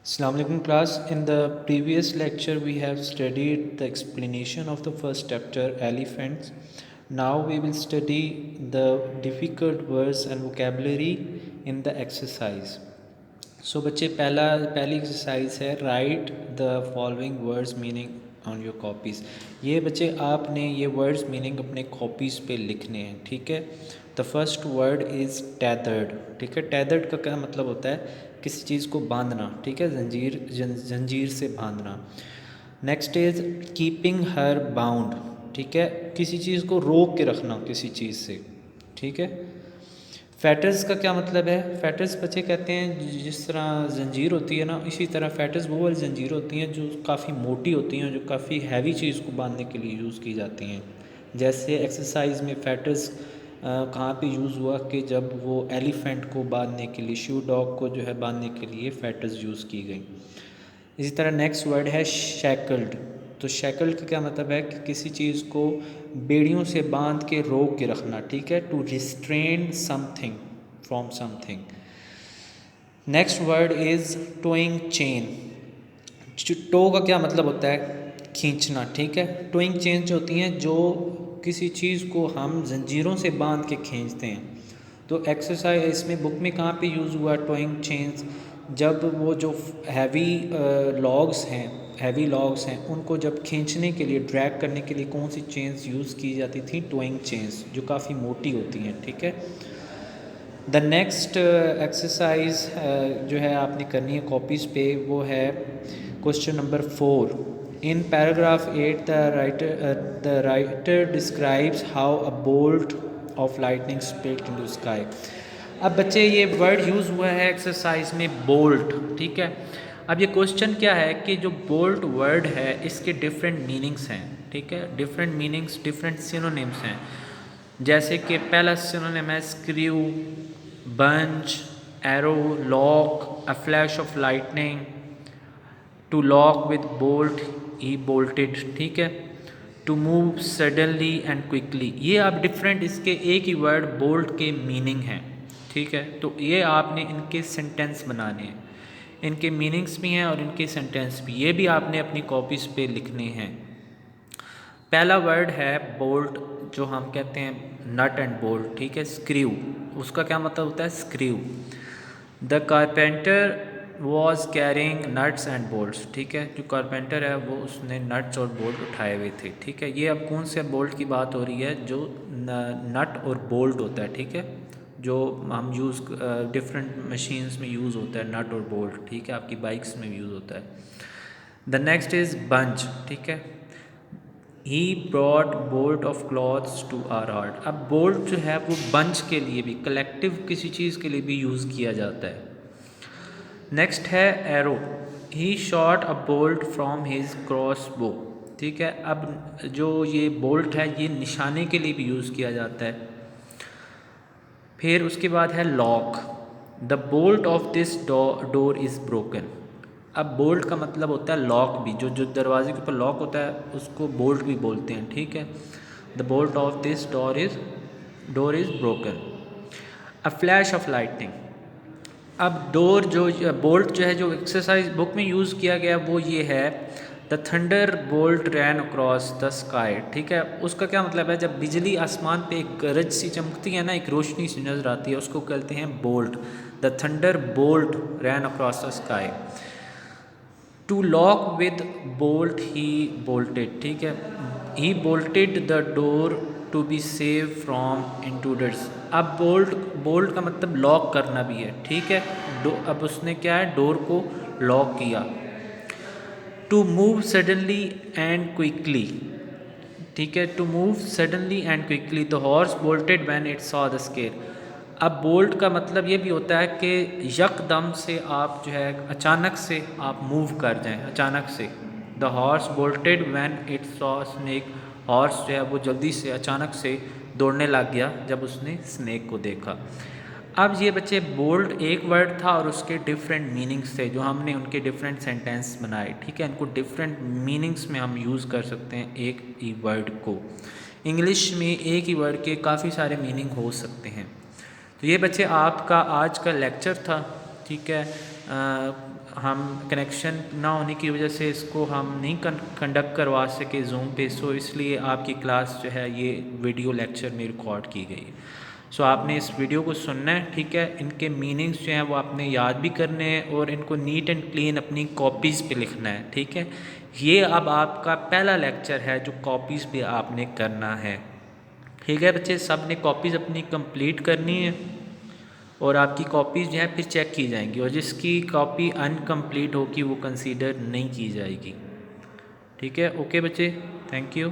Assalamu alaikum class. In the previous lecture we have studied the explanation of the first chapter elephants. Now we will study the difficult words and vocabulary in the exercise. So बच्चे पहली exercise है right the following words meaning on your copies. ये बच्चे आपने ये words meaning अपने copies पे लिखने हैं, ठीक है। द फर्स्ट वर्ड इज़ टेदर्ड, ठीक है। टेदर्ड का क्या मतलब होता है? किसी चीज़ को बांधना, ठीक है, जंजीर से बांधना। Next is keeping her bound, ठीक है, किसी चीज़ को रोक के रखना किसी चीज़ से, ठीक है। फैटर्स का क्या मतलब है? फैटर्स बच्चे कहते हैं जिस तरह जंजीर होती है ना, इसी तरह फैटर्स वो वाली जंजीर होती हैं जो काफ़ी मोटी होती हैं, जो काफ़ी हैवी चीज़ को बांधने के लिए यूज़ की जाती हैं। जैसे एक्सरसाइज में फैटर्स कहाँ पे यूज़ हुआ कि जब वो एलिफेंट को बांधने के लिए, शू डॉग को जो है बांधने के लिए फैटर्स यूज़ की गई। इसी तरह नेक्स्ट वर्ड है शैकल्ड। तो शैकल्ड का क्या मतलब है कि किसी चीज़ को बेड़ियों से बांध के रोक के रखना, ठीक है, to restrain something from something. Next word is towing chain. Tow का क्या मतलब होता है? खींचना, ठीक है। टोइंग चेन जो होती हैं जो किसी चीज़ को हम जंजीरों से बांध के खींचते हैं। तो एक्सरसाइज इसमें बुक में कहाँ पे यूज़ हुआ टोइंग चेन्स? जब वो जो हैवी लॉग्स हैं उनको जब खींचने के लिए, ड्रैग करने के लिए कौन सी चेन्स यूज़ की जाती थी? टोइंग चेन्स, जो काफ़ी मोटी होती हैं, ठीक है। द नेक्स्ट एक्सरसाइज जो है आपने करनी है कॉपीज़ पे, वो है question number 4। In paragraph 8 the writer describes how a bolt of lightning split into sky. अब बच्चे ये वर्ड यूज़ हुआ है एक्सरसाइज में बोल्ट, ठीक है। अब ये क्वेश्चन क्या है कि जो बोल्ट वर्ड है इसके डिफरेंट मीनिंग्स हैं, ठीक है। डिफरेंट मीनिंग्स, डिफरेंट सिनोनिम्स हैं। जैसे कि पहला सिनोनिम है screw, bunch, arrow, lock, a flash of lightning, to lock with bolt, he bolted, ठीक है। To move suddenly and quickly, ये आप डिफरेंट इसके एक ही वर्ड बोल्ट के मीनिंग हैं, ठीक है। तो ये आपने इनके सेंटेंस बनाने हैं, इनके मीनिंग्स भी हैं और इनके सेंटेंस भी, ये भी आपने अपनी कॉपीज़ पे लिखने हैं। पहला वर्ड है बोल्ट, जो हम कहते हैं नट एंड बोल्ट, ठीक है। स्क्रू, उसका क्या मतलब होता है? Screw. The carpenter was carrying nuts and bolts, ठीक है। जो कारपेंटर है वो उसने नट्स और बोल्ट उठाए हुए थे, ठीक है। ये अब कौन से बोल्ट की बात हो रही है? जो नट और बोल्ट होता है, ठीक है, जो हम यूज़ डिफरेंट मशीन्स में यूज़ होता है, नट और बोल्ट, ठीक है, आपकी बाइक्स में यूज़ होता है। द नेक्स्ट इज़ बंच, ठीक है। He brought bolt of cloths to our heart. अब बोल्ट जो है वो बंच के लिए भी, कलेक्टिव किसी चीज़ के लिए भी यूज़ किया जाता है। नेक्स्ट है arrow. He shot a bolt from his cross बो, ठीक है। अब जो ये बोल्ट है ये निशाने के लिए भी यूज़ किया जाता है। फिर उसके बाद है lock. The bolt of this door is broken. अब बोल्ट का मतलब होता है लॉक भी, जो जो दरवाजे के ऊपर लॉक होता है उसको बोल्ट भी बोलते हैं, ठीक है। The bolt of this door is broken. A flash of lightning. अब डोर जो बोल्ट जो है जो एक्सरसाइज बुक में यूज़ किया गया वो ये है, the thunder bolt ran across the sky, ठीक है। उसका क्या मतलब है? जब बिजली आसमान पे एक गरज सी चमकती है ना, एक रोशनी सी नज़र आती है, उसको कहते हैं bolt. The thunder bolt ran across the sky. To lock with bolt he bolted, ठीक है। He bolted the door to be save from intruders. अब बोल्ट का मतलब लॉक करना भी है, ठीक है। अब उसने क्या है, डोर को लॉक किया। To move suddenly and quickly, ठीक है। To move suddenly and quickly, the horse bolted when it saw the scare. अब बोल्ट का मतलब ये भी होता है कि यकदम से आप जो है अचानक से आप मूव कर जाएं, अचानक से। The horse bolted when it saw snake. Horse जो है वो जल्दी से अचानक से दौड़ने लग गया जब उसने स्नेक को देखा। अब ये बच्चे बोल्ट एक वर्ड था और उसके डिफरेंट मीनिंग्स थे जो हमने उनके डिफरेंट सेंटेंस बनाए, ठीक है। इनको डिफरेंट मीनिंग्स में हम यूज़ कर सकते हैं एक ही वर्ड को। इंग्लिश में एक ही वर्ड के काफ़ी सारे मीनिंग हो सकते हैं। तो ये बच्चे आपका आज का लेक्चर था, ठीक है। हम कनेक्शन ना होने की वजह से इसको हम नहीं कंडक्ट करवा सके जूम पे, सो इसलिए आपकी क्लास जो है ये वीडियो लेक्चर में रिकॉर्ड की गई। सो आपने इस वीडियो को सुनना है, ठीक है। इनके मीनिंग्स जो हैं वो आपने याद भी करने हैं और इनको नीट एंड क्लीन अपनी कॉपीज़ पे लिखना है, ठीक है। ये अब आपका पहला लेक्चर है जो कॉपीज़ पे आपने करना है, ठीक है बच्चे। सब ने कॉपीज़ अपनी कंप्लीट करनी है और आपकी कॉपीज़ जो है फिर चेक की जाएंगी और जिसकी कॉपी अनकम्प्लीट होगी वो कंसीडर नहीं की जाएगी, ठीक है। ओके बच्चे, थैंक यू।